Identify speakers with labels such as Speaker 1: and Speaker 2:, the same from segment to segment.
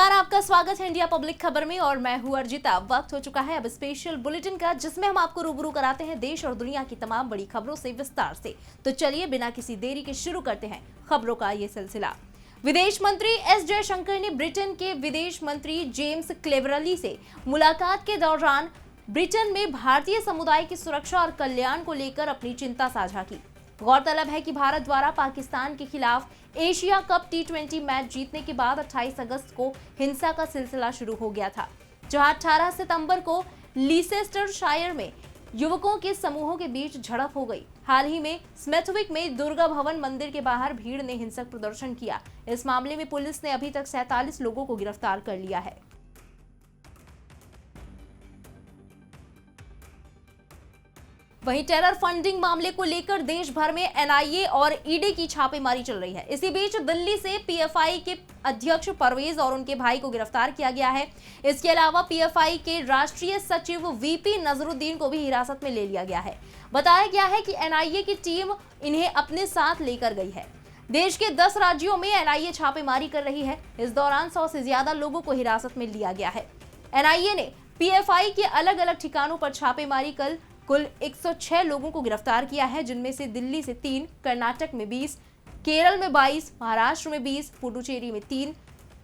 Speaker 1: नमस्कार, आपका स्वागत है इंडिया पब्लिक खबर में और मैं हूं अर्जिता। वक्त हो चुका है अब स्पेशल बुलेटिन का, जिसमें हम आपको रूबरू कराते हैं देश और दुनिया की तमाम बड़ी खबरों से विस्तार से। तो चलिए बिना किसी देरी के शुरू करते हैं खबरों का ये सिलसिला। विदेश मंत्री एस जयशंकर ने ब्रिटेन के विदेश मंत्री जेम्स क्लेवरली से मुलाकात के दौरान ब्रिटेन में भारतीय समुदाय की सुरक्षा और कल्याण को लेकर अपनी चिंता साझा की। गौरतलब है कि भारत द्वारा पाकिस्तान के खिलाफ एशिया कप T20 मैच जीतने के बाद 28 अगस्त को हिंसा का सिलसिला शुरू हो गया था, जहां 18 सितंबर को लीसेस्टरशायर में युवकों के समूहों के बीच झड़प हो गई। हाल ही में स्मिथविक में दुर्गा भवन मंदिर के बाहर भीड़ ने हिंसक प्रदर्शन किया। इस मामले में पुलिस ने अभी तक 47 लोगों को गिरफ्तार कर लिया है। वहीं टेरर फंडिंग मामले को लेकर देश भर में एनआईए और ईडी की छापेमारी चल रही है। इसी बीच दिल्ली से पीएफआई के अध्यक्ष परवेज और उनके भाई को गिरफ्तार किया गया है। इसके अलावा पीएफआई के राष्ट्रीय सचिव वीपी नजरुद्दीन को भी हिरासत में ले लिया गया है। बताया गया है कि एनआईए की टीम इन्हें अपने साथ लेकर गई है। देश के 10 राज्यों में एनआईए छापेमारी कर रही है। इस दौरान 100 से ज्यादा लोगों को हिरासत में लिया गया है। एनआईए ने पीएफआई के अलग अलग ठिकानों पर छापेमारी कर कुल 106 लोगों को गिरफ्तार किया है, जिनमें से दिल्ली से 3, कर्नाटक में 20, केरल में 22, महाराष्ट्र में 20, पुडुचेरी में 3,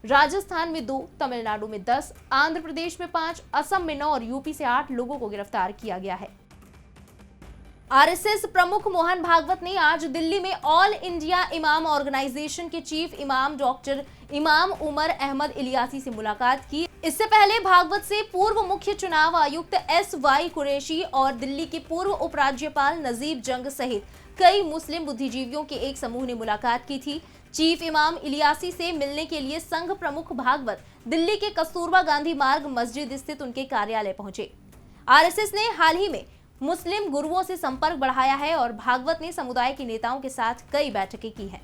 Speaker 1: राजस्थान में 2, तमिलनाडु में 10, आंध्र प्रदेश में 5, असम में 9 और यूपी से 8 लोगों को गिरफ्तार किया गया है। आरएसएस प्रमुख मोहन भागवत ने आज दिल्ली में ऑल इंडिया इमाम ऑर्गेनाइजेशन के चीफ इमाम डॉक्टर इमाम उमर अहमद इलियासी से मुलाकात की। इससे पहले भागवत से पूर्व मुख्य चुनाव आयुक्त एस.वाई. कुरैशी और दिल्ली के पूर्व उपराज्यपाल नजीब जंग सहित कई मुस्लिम बुद्धिजीवियों के एक समूह ने मुलाकात की थी। चीफ इमाम इलियासी से मिलने के लिए संघ प्रमुख भागवत दिल्ली के कस्तूरबा गांधी मार्ग मस्जिद स्थित उनके कार्यालय पहुंचे। आरएसएस ने हाल ही में मुस्लिम गुरुओं से संपर्क बढ़ाया है और भागवत ने समुदाय के नेताओं के साथ कई बैठकें की हैं।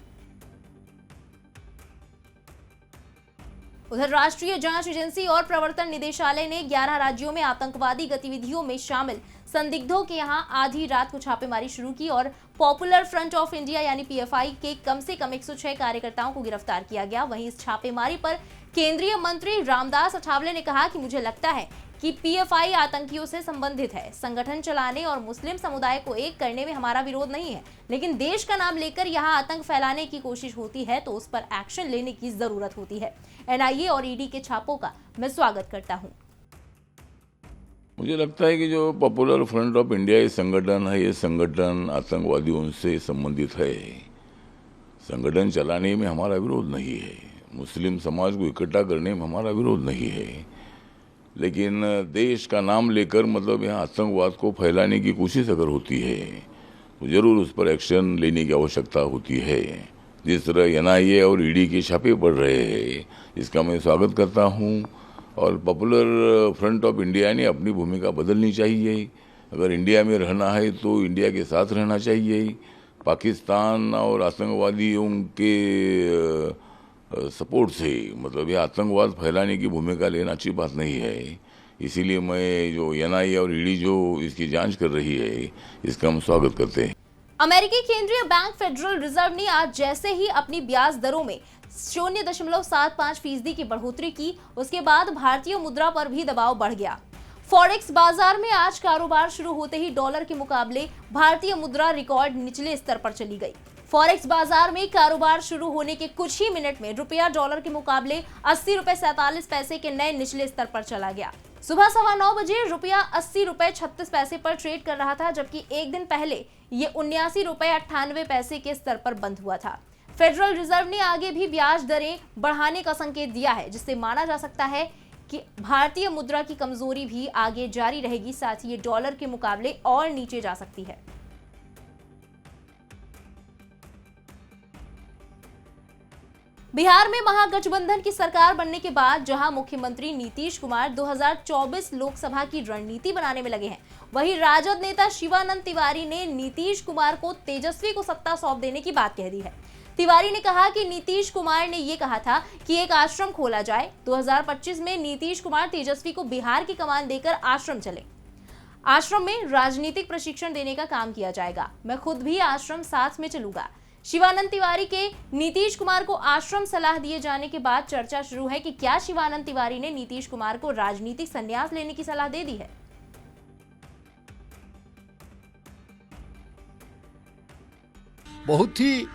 Speaker 1: उधर राष्ट्रीय जांच एजेंसी और प्रवर्तन निदेशालय ने 11 राज्यों में आतंकवादी गतिविधियों में शामिल संदिग्धों के यहां आधी रात को छापेमारी शुरू की और पॉपुलर फ्रंट ऑफ इंडिया यानी पीएफआई के कम से कम 106 कार्यकर्ताओं को गिरफ्तार किया गया। वहीं इस छापेमारी पर केंद्रीय मंत्री रामदास अठावले ने कहा कि मुझे लगता है कि पीएफआई आतंकियों से संबंधित है। संगठन चलाने और मुस्लिम समुदाय को एक करने में हमारा विरोध नहीं है, लेकिन देश का नाम लेकर यहां आतंक फैलाने की कोशिश होती है तो उस पर एक्शन लेने की जरूरत होती है। एनआईए और ईडी के छापों का मैं स्वागत करता हूं।
Speaker 2: मुझे लगता है कि जो पॉपुलर फ्रंट ऑफ इंडिया ये संगठन है, ये संगठन आतंकवादियों से संबंधित है। संगठन चलाने में हमारा विरोध नहीं है, मुस्लिम समाज को इकट्ठा करने में हमारा विरोध नहीं है, लेकिन देश का नाम लेकर मतलब यहाँ आतंकवाद को फैलाने की कोशिश अगर होती है तो जरूर उस पर एक्शन लेने की आवश्यकता होती है। जिस तरह एनआईए और ईडी के छापे पड़ रहे हैं, इसका मैं स्वागत करता हूँ और पॉपुलर फ्रंट ऑफ इंडिया ने अपनी भूमिका बदलनी चाहिए। अगर इंडिया में रहना है तो इंडिया के साथ रहना चाहिए। पाकिस्तान और आतंकवादियों के सपोर्ट से मतलब ये आतंकवाद फैलाने की भूमिका लेना अच्छी बात नहीं है। इसीलिए मैं जो एनआईए और ईडी जो इसकी जांच कर रही है, इसका हम स्वागत करते हैं।
Speaker 1: अमेरिकी केंद्रीय बैंक फेडरल रिजर्व ने आज जैसे ही अपनी ब्याज दरों में 0.75% की बढ़ोतरी की, उसके बाद भारतीय मुद्रा पर भी दबाव बढ़ गया। फॉरेक्स बाजार में आज कारोबार शुरू होते ही डॉलर के मुकाबले भारतीय मुद्रा रिकॉर्ड निचले स्तर पर चली गई। फॉरेक्स बाजार में कारोबार शुरू होने के कुछ ही मिनट में रुपया डॉलर के मुकाबले 80 रुपए 47 पैसे के नए निचले स्तर पर चला गया। सुबह 9:15 बजे रुपया 80 रुपए 36 पैसे पर ट्रेड कर रहा था, जबकि एक दिन पहले ये 79 रुपए 98 पैसे के स्तर पर बंद हुआ था। फेडरल रिजर्व ने आगे भी ब्याज दरें बढ़ाने का संकेत दिया है, जिससे माना जा सकता है कि भारतीय मुद्रा की कमजोरी भी आगे जारी रहेगी। साथ ही ये डॉलर के मुकाबले और नीचे जा सकती है। बिहार में महागठबंधन की सरकार बनने के बाद जहां मुख्यमंत्री नीतीश कुमार 2024 लोकसभा की रणनीति बनाने में लगे हैं, वहीं राजद नेता शिवानंद तिवारी ने नीतीश कुमार को तेजस्वी को सत्ता सौंप देने की बात कह दी है। तिवारी ने कहा कि नीतीश कुमार ने यह कहा था कि एक आश्रम खोला जाए। 2025 में नीतीश कुमार तेजस्वी को बिहार की कमान देकर आश्रम चले। आश्रम में राजनीतिक प्रशिक्षण देने का काम किया जाएगा। मैं खुद भी आश्रम साथ में चलूंगा। शिवानंद तिवारी के नीतीश कुमार को आश्रम सलाह दिए जाने के बाद चर्चा शुरू है कि क्या शिवानंद तिवारी ने नीतीश कुमार को राजनीतिक संन्यास लेने की सलाह दे दी है।
Speaker 3: बहुत ही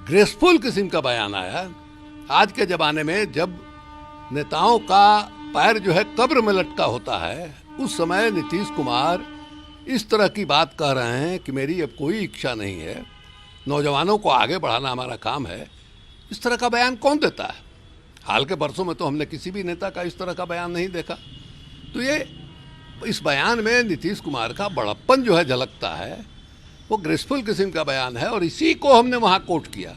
Speaker 3: ग्रेसफुल किस्म का बयान आया। आज के जमाने में जब नेताओं का पैर जो है कब्र में लटका होता है, उस समय नीतीश कुमार इस तरह की बात कह रहे हैं कि मेरी अब कोई इच्छा नहीं है, नौजवानों को आगे बढ़ाना हमारा काम है। इस तरह का बयान कौन देता है? हाल के बरसों में तो हमने किसी भी नेता का इस तरह का बयान नहीं देखा। तो ये इस बयान में नीतीश कुमार का बड़प्पन जो है झलकता है, वो ग्रेसफुल किस्म का बयान है और इसी को हमने वहाँ कोट किया।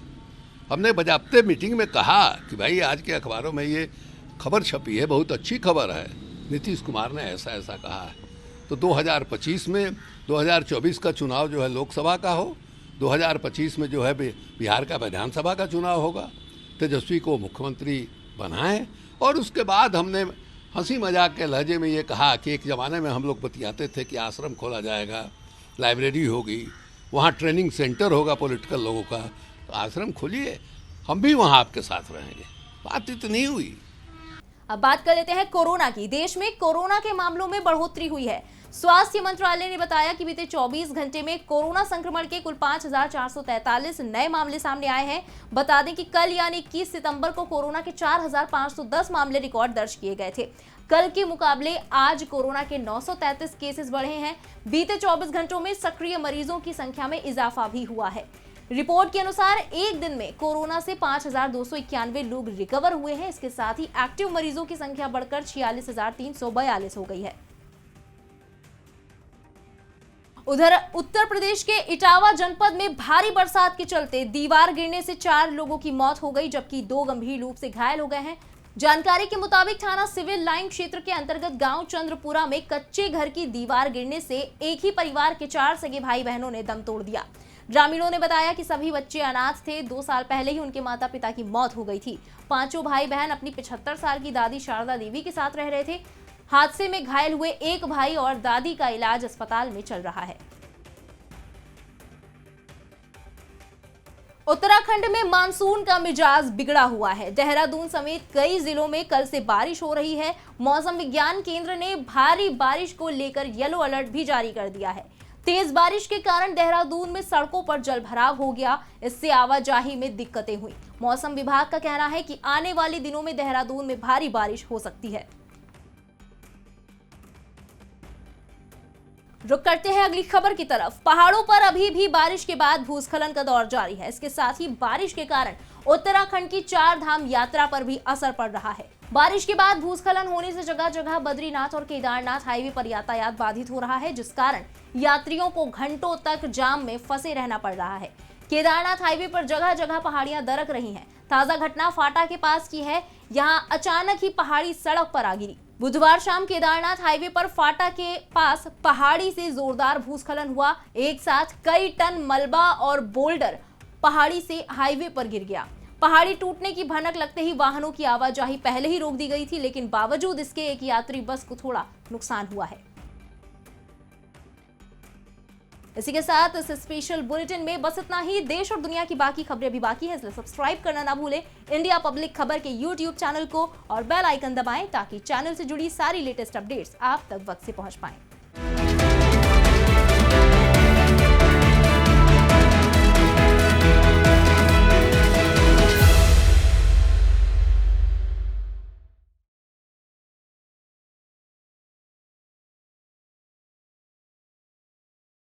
Speaker 3: हमने बजाबते मीटिंग में कहा कि भाई आज के अखबारों में ये खबर छपी है, बहुत अच्छी खबर है, नीतीश कुमार ने ऐसा ऐसा कहा है। तो 2025 में 2024 का चुनाव जो है लोकसभा का हो, 2025 में जो है बिहार का विधानसभा का चुनाव होगा, तेजस्वी को मुख्यमंत्री बनाएं। और उसके बाद हमने हंसी मजाक के लहजे में ये कहा कि एक ज़माने में हम लोग बतियाते थे कि आश्रम खोला जाएगा, लाइब्रेरी होगी, वहाँ ट्रेनिंग सेंटर होगा पॉलिटिकल लोगों का, तो आश्रम खोलिए, हम भी वहाँ आपके साथ रहेंगे। बात इतनी हुई।
Speaker 1: अब बात कर लेते हैं कोरोना की। देश में कोरोना के मामलों में बढ़ोतरी हुई है। स्वास्थ्य मंत्रालय ने बताया कि बीते 24 घंटे में कोरोना संक्रमण के कुल 5,443 नए मामले सामने आए हैं। बता दें कि कल यानी 21 सितंबर को कोरोना के 4,510 मामले रिकॉर्ड दर्ज किए गए थे। कल के मुकाबले आज कोरोना के 933 केसेस बढ़े हैं। बीते 24 घंटों में सक्रिय मरीजों की संख्या में इजाफा भी हुआ है। रिपोर्ट के अनुसार एक दिन में कोरोना से 5,291 लोग रिकवर हुए हैं। इसके साथ ही एक्टिव मरीजों की संख्या बढ़कर 46,342 हो गई है। उधर उत्तर प्रदेश के इटावा जनपद में भारी बरसात के चलते दीवार गिरने से 4 लोगों की मौत हो गई, जबकि 2 गंभीर रूप से घायल हो गए हैं। जानकारी के मुताबिक थाना सिविल लाइन क्षेत्र के अंतर्गत गांव चंद्रपुरा में कच्चे घर की दीवार गिरने से एक ही परिवार के 4 सगे भाई बहनों ने दम तोड़ दिया। ग्रामीणों ने बताया कि सभी बच्चे अनाथ थे। 2 साल पहले ही उनके माता पिता की मौत हो गई थी। 5 भाई बहन अपनी 75 साल की दादी शारदा देवी के साथ रह रहे थे। हादसे में घायल हुए एक भाई और दादी का इलाज अस्पताल में चल रहा है। उत्तराखंड में मानसून का मिजाज बिगड़ा हुआ है। देहरादून समेत कई जिलों में कल से बारिश हो रही है। मौसम विज्ञान केंद्र ने भारी बारिश को लेकर येलो अलर्ट भी जारी कर दिया है। तेज बारिश के कारण देहरादून में सड़कों पर जलभराव हो गया। इससे आवाजाही में दिक्कतें हुई। मौसम विभाग का कहना है कि आने वाले दिनों में देहरादून में भारी बारिश हो सकती है। रुक करते हैं अगली खबर की तरफ। पहाड़ों पर अभी भी बारिश के बाद भूस्खलन का दौर जारी है। इसके साथ ही बारिश के कारण उत्तराखंड की 4 धाम यात्रा पर भी असर पड़ रहा है। बारिश के बाद भूस्खलन होने से जगह जगह बद्रीनाथ और केदारनाथ हाईवे पर यातायात बाधित हो रहा है, जिस कारण यात्रियों को घंटों तक जाम में फंसे रहना पड़ रहा है। केदारनाथ हाईवे पर जगह जगह पहाड़ियां दरक रही हैं। ताजा घटना फाटा के पास की है। यहां अचानक ही पहाड़ी सड़क पर आ गिरी। बुधवार शाम केदारनाथ हाईवे पर फाटा के पास पहाड़ी से जोरदार भूस्खलन हुआ। एक साथ कई टन मलबा और बोल्डर पहाड़ी से हाईवे पर गिर गया। पहाड़ी टूटने की भनक लगते ही वाहनों की आवाजाही पहले ही रोक दी गई थी, लेकिन बावजूद इसके एक यात्री बस को थोड़ा नुकसान हुआ है। इसी के साथ इस स्पेशल बुलेटिन में बस इतना ही। देश और दुनिया की बाकी खबरें भी बाकी हैं, इसलिए सब्सक्राइब करना ना भूलें इंडिया पब्लिक खबर के YouTube चैनल को और बेल आइकन दबाएं ताकि चैनल से जुड़ी सारी लेटेस्ट अपडेट्स आप तक वक्त से पहुंच पाएं।